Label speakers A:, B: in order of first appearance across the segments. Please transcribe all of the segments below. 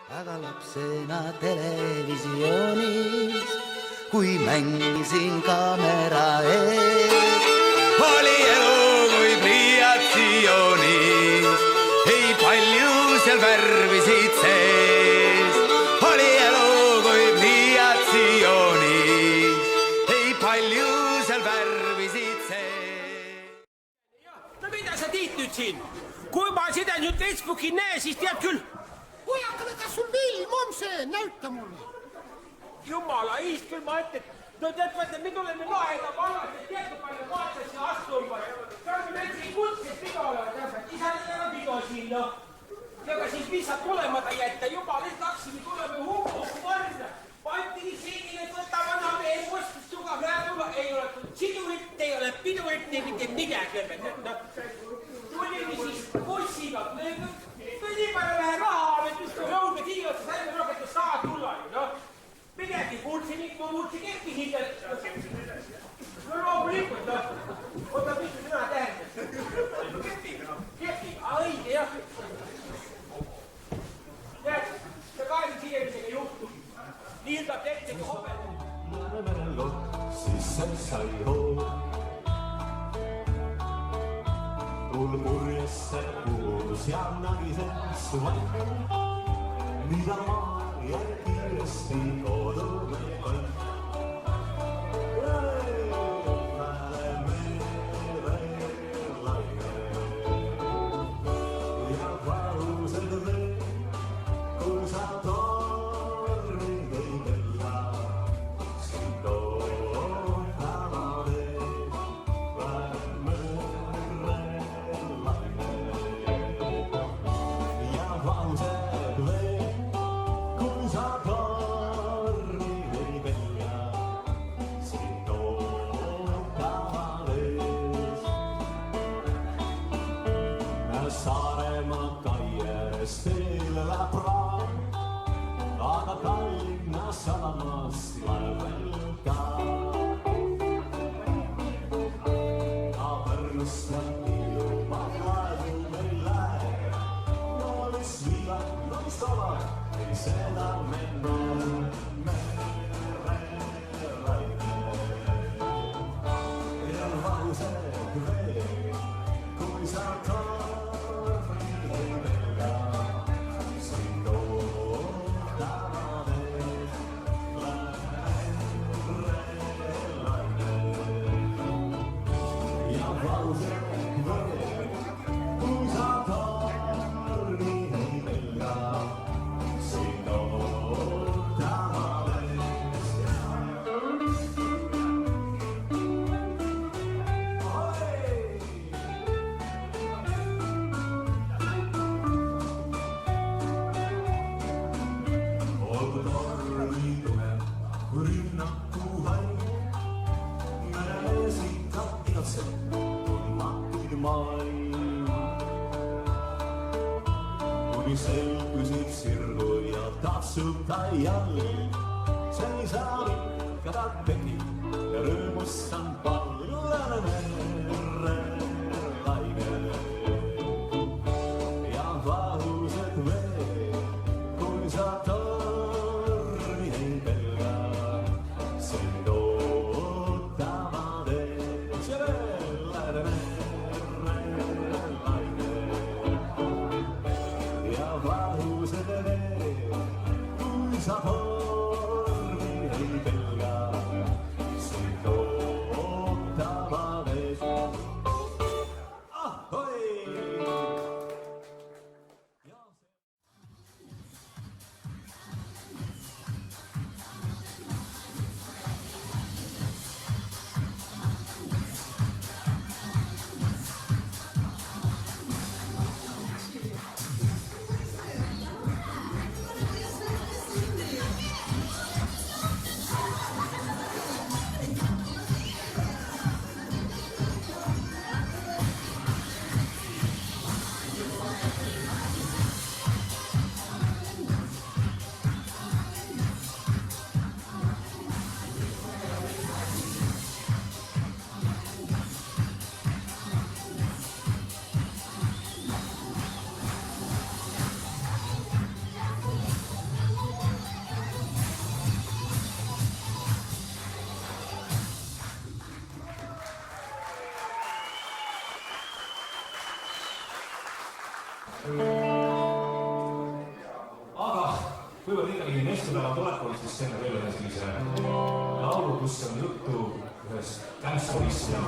A: aga lapsena televisioonis, kui mängisin kaamera ees, oli elu kui pliiatsioonis, ei palju seal värvisid sees. Oli elu kui pliiatsioonis, ei palju seal värvisid sees.
B: No mida sa Tiit nüüd siin? Kui ma seda nüüd Facebooki näe, siis tead küll.
C: Pojakale, kas sul film on see? Näüta mulle.
B: Jumala iist küll ma ütlen. No tead, me tuleme laeda vallas, et tead, kui palju vaatad siin astuma. See on meil siin kuldset pido olevat, isa on pido siin, noh. Ja ka siis lihtsalt tulemata jätta, juba nüüd laksime, tuleme hukku varna. Pantigi seenile, et võta vana mees mustust tugav rääduma. Ei ole sidurit, ei ole pidurit, ei mitte midagi. Tulime siis bussiga, nii palju vähe raha, et just kui õudne kiivad, saime rohkem, et saad tulla, noh. Midagi kuulsin, ma muutsin keppi hiidel. No loomulikult, noh. Oota, mis sõna tähendas? Kepiga, noh. Kepiga, õige, jah. Näed, see kaali siiamisega juhtub. Liildab tettegi hobel.
D: Merel siis sai hoog. Tuul purjesse puus ja nagises vaid. Mida ma jäi kiiresti kodume koin. Ja valused veel, kui sa torri ei kella. Siin tootama teed, ja valused veel, kui sa torri ei kella. Siin tootama teed. Saaremaa kaieres teele läheb raam, aga Tallinna sadamas laev veel ka. Pärnust ilma laevu meil läheb, no mis viivad, no mis toovad, ei seda me merelaine. Ja vahused veel, kui sa selgusid sirgu ja tatsub ta jalli, seisab ikka ta tegi ja rõõmustan pallule merelaine. Ja vahused veel, kui sa tormi ei pelga, sind ootama teed ja veel merelaine. Ja vahused veel, kui sa tormi ei pelga, sind ootama teed. Ahoi!
E: kuivõrd ikkagi meestepäeva tulek on, siis see on veel ühe sellise laulu, kus on juttu ühest kämpsurist ja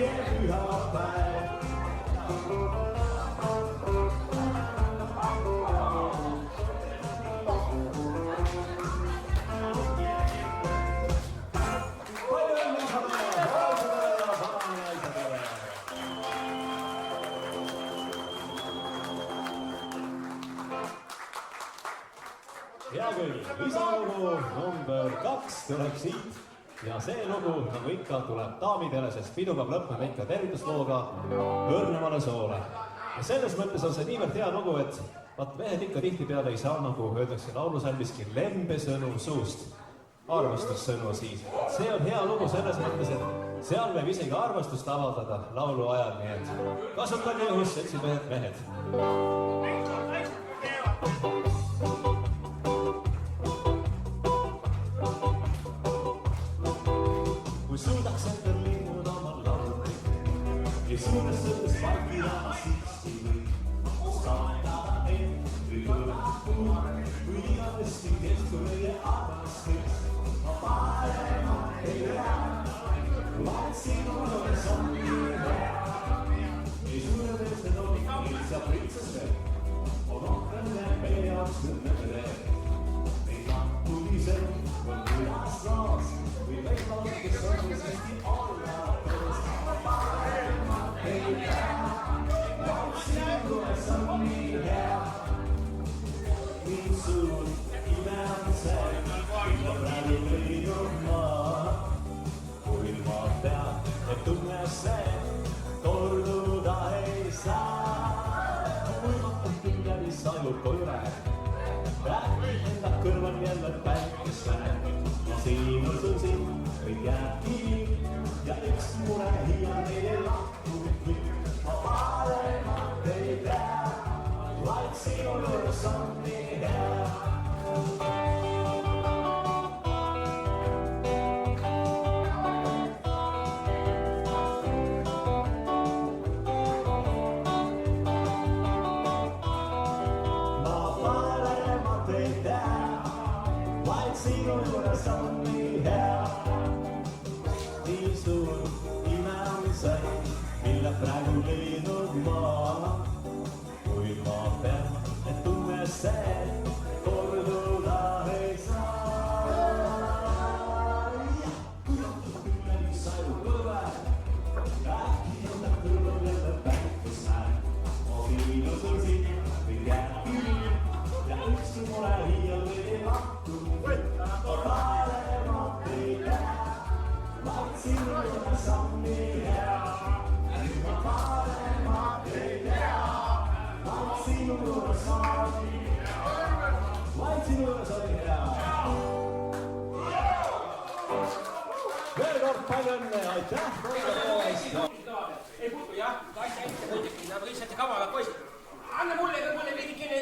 D: õige pühapäev. Hea küll, lisalugu number 2 tuleb siit ja see lugu, nagu ikka, tuleb daamidele, sest pidu peab lõppema ikka tervituslooga õrnemale soole. Ja selles mõttes on see niivõrd hea lugu, et vaat mehed ikka tihtipeale ei saa, nagu öeldakse laulusalmiski, lembesõnu suust. Armastussõnu siis. See on hea lugu selles mõttes, et seal võib isegi armastust avaldada laulu ajal, nii et kasutage juhust, seltsimehed, mehed. Kui suudaks endal linnud oma laulu, ja suunas sõldes valgina siiski või saada end või lõppu, kui igavesti kesku meie armastus, ma parema ei tea, vaid sinu juures on nii hea. Ei suure teiste tooni, lihtsalt lihtsasse, on ohkene meie jaoks õnnede. Ei tahtulisel, on kuidas laas, või veidmal, kes on siiski olla tõest. Ma parema ei tea, vaid sinu juures on nii hea. Nii suur ime on see, ma praegu leidnud maa. Kui ma tean, et tunne see korduda ei saa. Võimatult küll läbi sajub koju rääk. Rääkid enda kõrval jälle päikest näeb. Ja siinus on siin kõik jääb kivi. Ja üks mure hiial meie lahku kõik. Ma paremat ei tea, vaid sinu juures on nii hea. Sinu juures on nii hea, nii suur ime on see, mille praegu leidnud maa. Kuid ma pean, et tunne see korduda ei saa. Kui õhtul küll läbi saju kõve, äkki enda kõrval jälle päikest näeb. Ma siinus on siin või jääb küll ja üks mure hiial veel lahku. Ma paremat ei tea, vaid sinu juures on nii hea. Ma paremat ei tea, vaid sinu juures on nii hea. Vaid sinu juures on nii hea. Veel kord palju õnne, aitäh!
B: Ei puutu jah, asja ette muidugi, nagu lihtsalt kavala poisid. Anna mulle veidikene,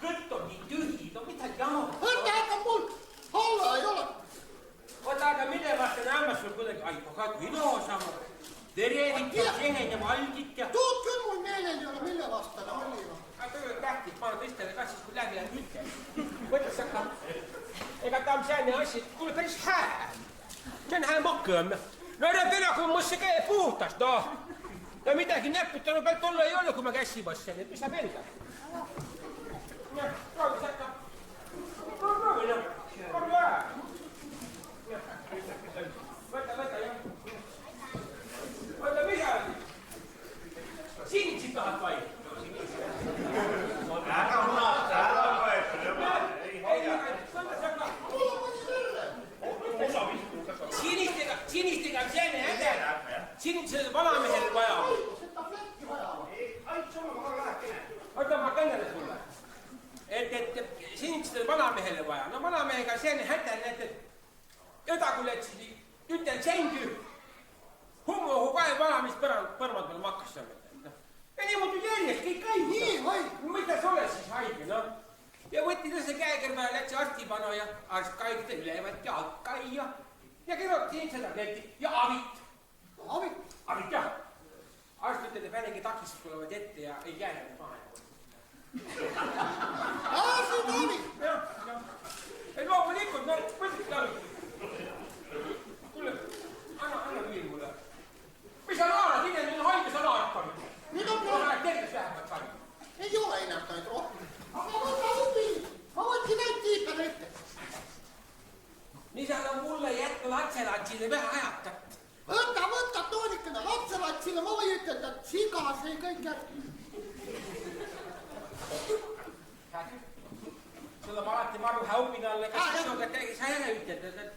B: kõtt on nii tühi, no mida jama.
C: Ärge hakka mul alla ei ole.
B: Oota, aga mille vastu näemas sul kuidagi, ai, aga ilusama. Terevit ja sehen ja valdit ja...
C: Tuud küll mul meelel ei ole, mille vastane oli.
B: Aga töö tähtis, ma olen tõstele ka siis, kui läbi jääb ütle. Mõtles, aga... Ega ta on sääne asi, kuule päris hää. See on hää makõm. No ära pera, kui mul see käe puhtas, noh. Ja midagi näputanud pealt olla ei ole, kui ma kässi vassin, et mis sa pelgad. Jah, proovi sätta. Proovi, noh. Proovi ära. Võta, jah. Võta, mida? Sinitsid tahad vai?
A: Ära munata, ära võetud juba.
B: Sinistega on sääne häde. Sinistel vanamehel vaja. Oota, ma kõnnele sulle. Et sinistel vanamehele vaja. No vanamehega sääne häde, et õdakuletsi ütel sängy. Hummohu kahe vanamist põrmad peal makkas seal. Ja niimoodi järjest kõik haige.
C: Nii haige.
B: Mida sa oled siis haige, noh? Ja võtti tõse käekõrva ja lätsi arstipano ja arst kaigde ülevat ja alkai ja keroti seda kleti ja avit.
C: Avit?
B: Avit, jah. Arst ütleb, et vänegi takistused tulevad ette ja ei jää need maha.
C: Siin avit.
B: Jah. Et loomulikult, no, võtsid avit. Kuule, anna viil mulle. Mis sa lapselatsile vähe ajatab.
C: Võta, Toonikene, lapselatsile ma või ütelda, et siga see kõik järgi.
B: Sul on alati maru häupin alla, kas sinuga sa jälle ütelda, et...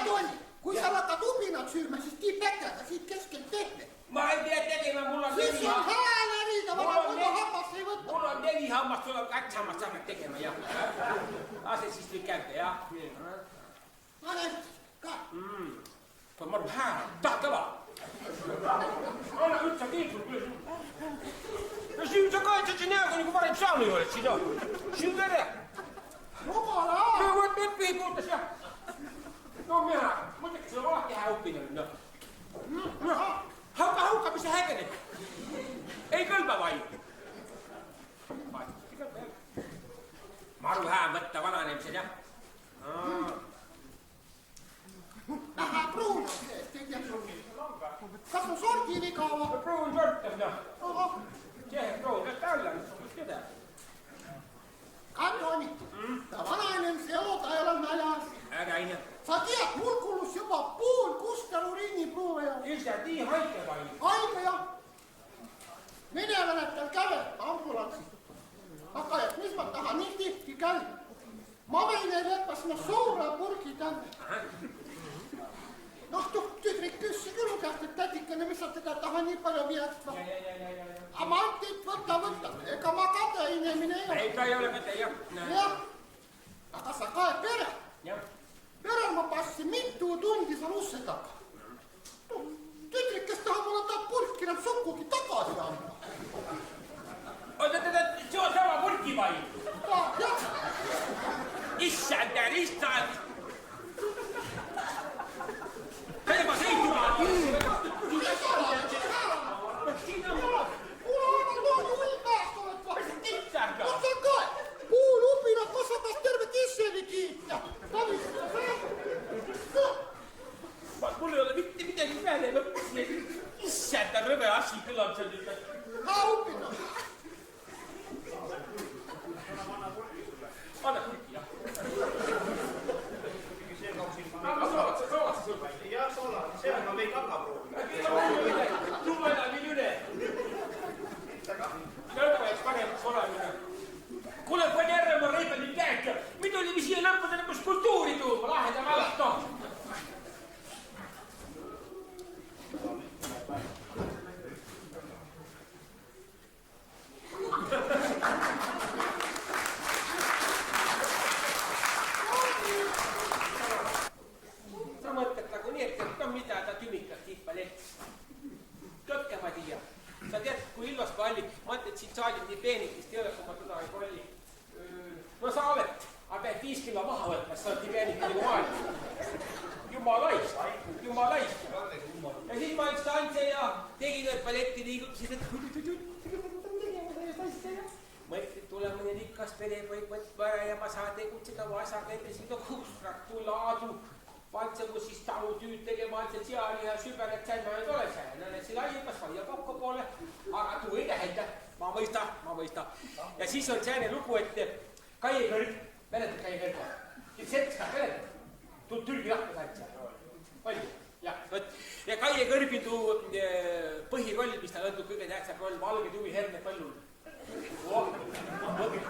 C: Tooni, kui sa hakkad ubinat süüma, siis tii päkega siit keskelt tehte.
B: Ma ei pea tegema, mul on
C: siis on hääl ärida, ma hammas ei võtta.
B: Mul on 4 hammast, sul on 2 hammast, sa pead tegema, jah. Lase siis kõik kätte, jah.
C: Ma näen, ka.
B: Kui maru hääl, tahtava. Anna üldse kiitul küll. No siin sa kaetsed siin näoga, nagu varem saanud oled siin, no. Siin vere.
C: Jumala
B: No võt pihi puutas, jah. No mina, muidugi sul on alati häupinul, noh. Hauka, mis sa hägened? Ei kõlba vaid. Maru hää võtta vananemised, jah.
C: Vähe pruun on see, et ei tea. Kas on sordi viga või?
B: Pruun sortab, noh. See pruun, võtta alla, mis seda.
C: Kantoni, ta vananemise elud ei ole näljas.
B: Ära ine.
C: Sa tead, mul kulus juba pool Kustalu rinniproove ja...
B: Ise nii haike vaid.
C: Aime ja... Venevänetel käved, ambulantsid. Aga et mis ma tahan nii tihti käib. Ma võin ei leppas no suure purgi tänne. Noh, tüdrik küsse küll käest, et tädikene, mis sa teda taha nii palju vietma. Aga ma ütlen, võta. Ega ma kade inimene ei ole.
B: Ei, ta ei ole kade, jah.
C: Jah. Aga sa kae pere.
B: Jah.
C: Perel ma passin mitu tundi seal usse taga. Tüdrik, kes tahab mulle ta purki enam sukugi tagasi anda.
B: Oota, see on sama purki vaid.
C: Jah.
B: Issand. Sellega seisma. Siin on mul.
C: Mul on loodi hull pääst oled va.
B: Issand.
C: No see ka. Puulupinad, ma saan taas terve tisseli kiita.
B: Mul ei ole mitte midagi peale lõppusi. Issand, rõve asi kõlab seal nüüd.
C: Haupina.
B: Anna kurki, jah. Aga soolad sa sul?
F: Jah, soolad. See on meil kakaproov.
B: Tulla enam nii üle. Nõnda, eks paremaks olemine. Kuule, pani ära, ma rõiban nüüd käed. Mida oli siia lõppuda nagu skulptuuri tuuma, lahedam alast, noh. Sa mõtled nagu nii, et no mida ta tümikad tippa lehti. Kõtke ma tiia. Sa tead, kui ilmas palli, ma ütlen, et siin saalis nii peenikest ei ole, kui ma teda ei palli. No sa oled, aga pead 5 kilo maha võtma, sa oled nii peenik nagu maailma. Jumalaisk. Ja siis ma üks tantse ja tegin need balletti liigutusid, et mõtlesin, tule mõni rikas perepoik võtma ära ja ma saan tegutseda vasaga, et siin on kustraktu laadu. Vaatse, kus siis talutüüd tegema, et seali ja sübenet säilma ei ole see. Näed, siin laiukas valia kokku poole, aga tuu ei tähenda. Ma mõista. Ja siis on sääne lugu, et Kaie Kõrg, mäletad Kaie Kõrga? Setska, mäletad? Tuu Türgi lahti saad seal. Palju? Jah, võt. Ja Kaie Kõrgi tuu põhiroll, mis ta on kõige tähtsam roll, valge tuvi herne põllul.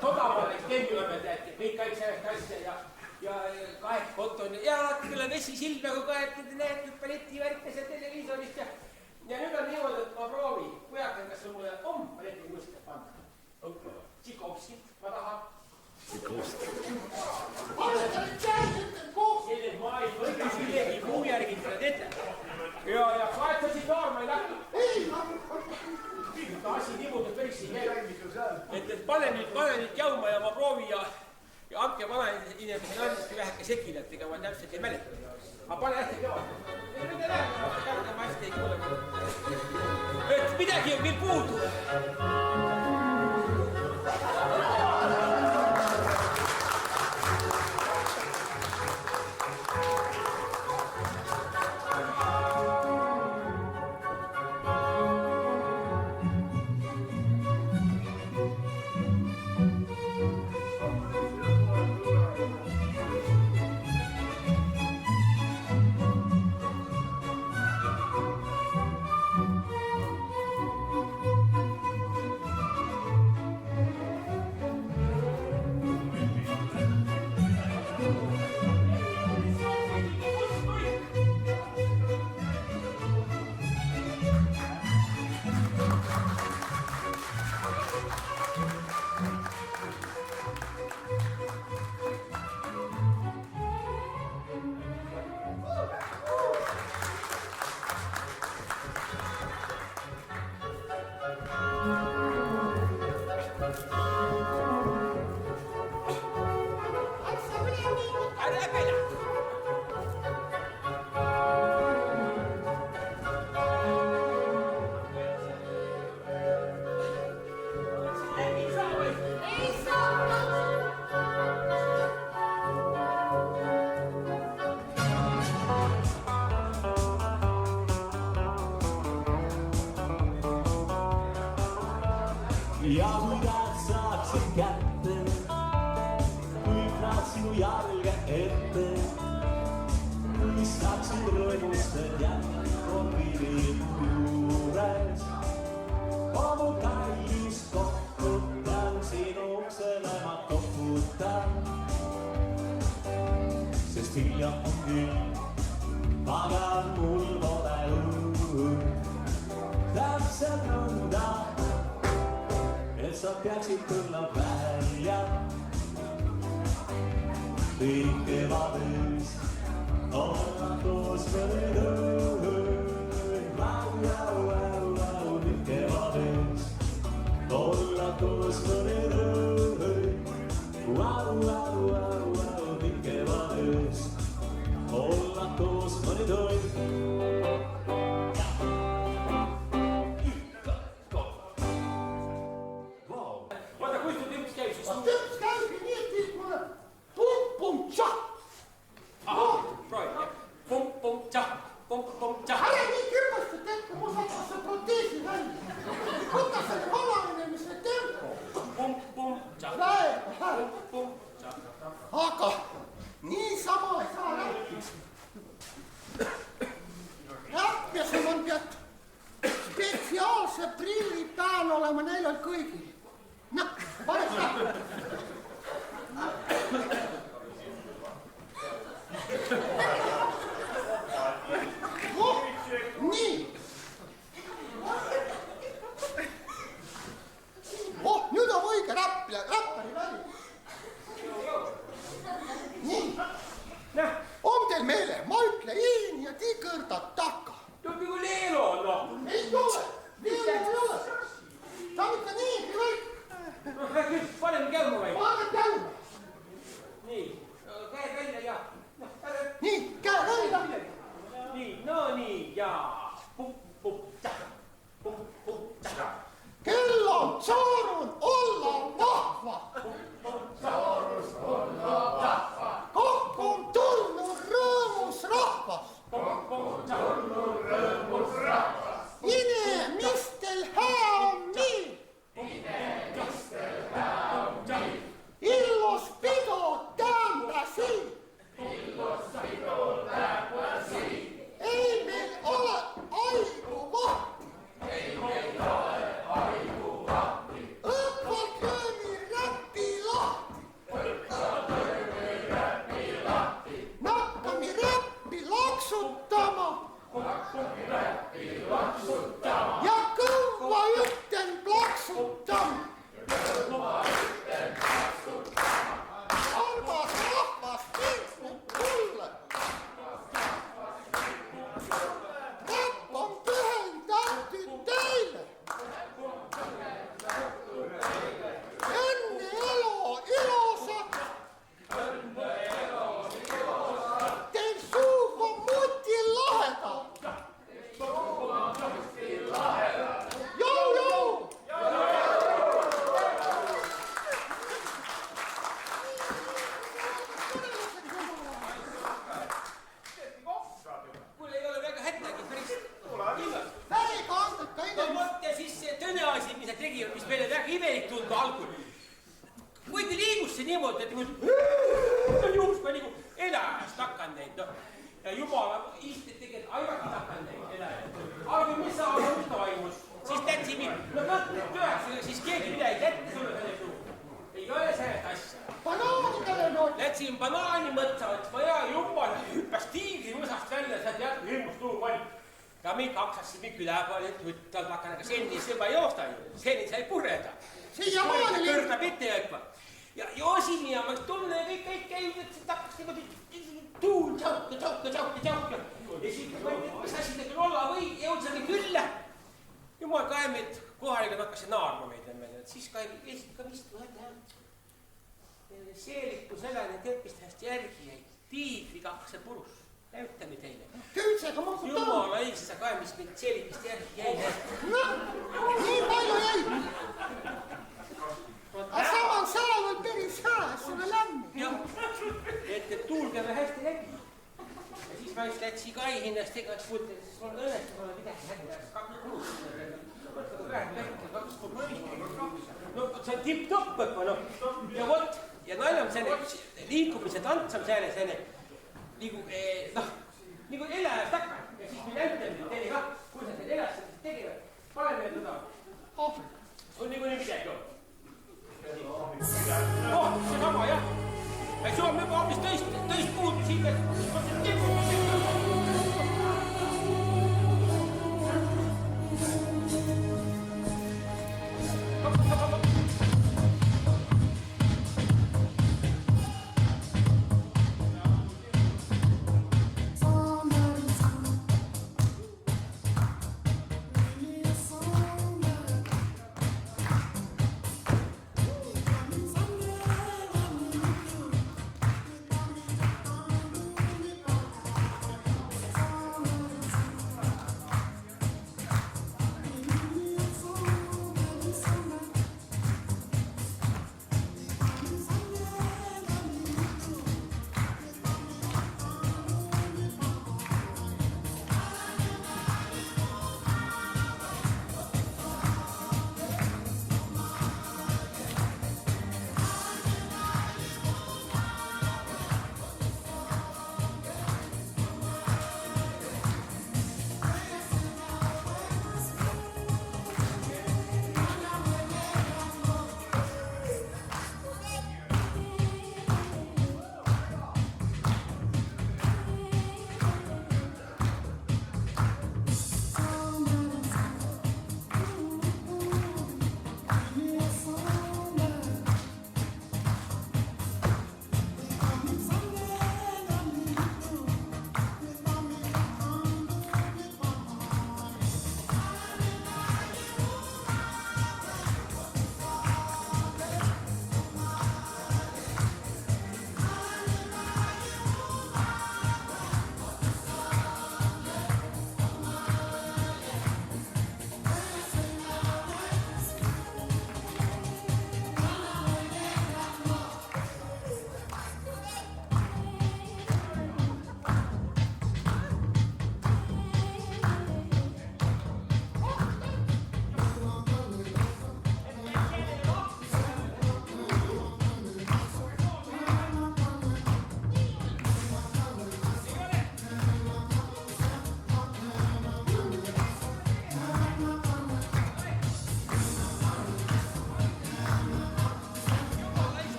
B: Toda ma oleks teenilame teati, kõik sellest asja ja kahet koton ja alati tuleb vesisilm nagu kaetud, näetud balletivärkes ja televiisorist ja nüüd on niimoodi, et ma proovin, kujakan, kas sul mulle balletti mõista panna. Tsikovskit ma tahan. Selle maailm võitis ülegi muu järgi seda teete. Ja kaetasid noor, ma ei tahtnud. Asi niimoodi päris siin veel. Et pane nüüd jauma ja ma proovin ja andke vana inimesele andesti väheke sekile, et ega ma täpselt ei mäleta. Aga pane hästi kõva. Mitte rääkida, ma hästi ei kuule. Et midagi on meil puudu. ära pele.
D: Ja kui käed saaksid kätte, kõik nad sinu jalge ette, kui saaksid rõõmused jätkopiiri juures. Oma kallis koputan sinu uksele ma koputan, sest hilja on küll, aga mul pole õud. Täpselt nõnda, et sa peaksid tulla välja. Kõik kevades olla koos mõned ööd. Kõik kevades olla koos mõned ööd. Kõik kevades olla koos mõned ööd.
C: Ära nii kirmastad ette, mul saaks see proteesi välja. Võta selle valanemise tempo. Aga niisama ei saa rääkida. Rääkjasem on tead spetsiaalse prilli peal olema neil on kõigil. Noh, pane seda. Nii. Nüüd on õige räppari väli. Nii. On teil meele, ma ütle iin ja tii kõrdad takka.
B: Tuleb nagu Leelo, noh.
C: Ei ole, Leelo ei ole. Ta on ikka nii kõik.
B: Noh, küll, paneme käima või?
C: Pane käima.
B: Nii, käed välja ja...
C: Nii, käe välja.
B: Nii, no nii ja...
C: Kell on saarun olla vahva. Kokku on tulnud rõõmus rahvas. Inimestel hää on nii. Illos pido täänpä siin. Ei meil ole aigu vahti. Õppalt löömi räppi lahti. Nakkami räppi laksutama. Ja kõva ütten plaksutama. Arvas rahvas kiitnud mulle. Räpp on pühendatud teile. Enne elu ilusat. Teil suug on muti laheda. Jou!
B: Kuule, ei ole väga hättagi, päris ilmast.
C: Väriga andeka
B: No
C: inimest.
B: vot ja siis see tõne asi, mis nad tegid, mis meile väga imelik tundub algul. Kui te liigus see niimoodi, et juhusma nagu elajast hakkan neid, noh. Ja jumala istet tegelikult aivaki hakkan neid elajast. Aga mis sa toimus, siis tähtsime, no mõtled tööks, siis keegi midagi kätte sulle selle ei ole sellest asja.
C: Banaani käle nood.
B: Lätsin banaani mõtsa, et vaja jumal hüppas tiigri mõsast välja, sealt jätku hirmus tuupall. Ja me kaksasime küläpoole, et võttal hakkan, aga senni sõba joosta ju. Senni sai pureda.
C: Siia maani
B: kõrda pette jõkva. Ja joosime ja ma tunne kõik käid, et see takkas niimoodi tuul, tšauka. Ja siis ma ei tea, mis asi ta küll olla või, jõudsime külla. Jumal kaeme, et kohalikud hakkasid naarma meid. Siis ka vist seeliku sellele teppist hästi järgi jäi. tiigrikakse purus. Näytame teile.
C: Tüüdsega ma tahan.
B: Jumala eilsa ka, mis mind selgist järgi jäi.
C: No, nii palju jäi. Aga samal seal on päris hää, sulle lämmi.
B: Jah, et tuulgeme hästi läbi. Ja siis ma just lätsi kai hinnast tegevalt puutel, siis mul õnnestu mulle midagi hästi. Kaks kulus. No see on tipp-topp õppa, noh. Ja vot, ja naine on selline liikumise tants on selline, nagu eläjast takka. Ja siis me näitame teile kah, kui sa teil elast tegevad. Pane meil seda. On nagu nii midagi on. Oh, see sama, jah. Ja see on juba hoopis tõist puud siin.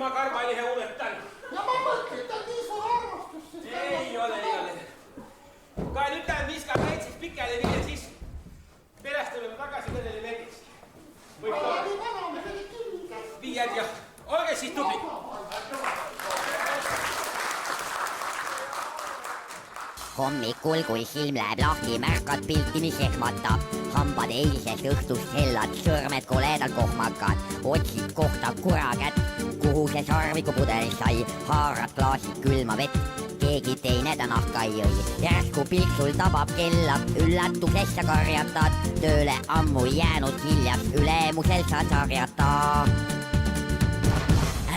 B: ma karvalihe unetan.
C: Ja ma mõtlen, et on nii suur armastus.
B: Ei ole. Kai nyt lähen viskaan veitsis pikkälle viia siis perästä tulemme takaisin vedelle metiksi.
C: Ollaan vanamme veli kyllikäs.
B: Viiät ja olge siis tubli.
G: Hommikul, kui silm läheb lahti, märkad pilti, mis ehmatab. Hambad eilsest õhtust hellad, sõrmed koledal kohmakad. Otsid kohta kura kätt, kuhu see sarvikupudelis sai. Haarad klaasid külma vett, keegi teine ta nahka ei jõi. Järsku pilksul tabab kella, üllatusest sa karjatad. Tööle ammu jäänud hiljas, ülemusel sa sarjatad.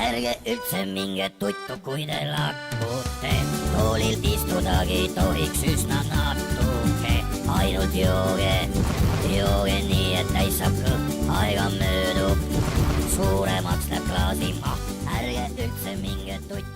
G: Ärge üldse minge tuttu, kui te lakute. Toolilt istudagi tohiks üsna natuke. Ainult jooge nii, et täis saab kõht. Aega möödub, suuremaks läheb klaasi maht. Ärge üldse minge tuttu.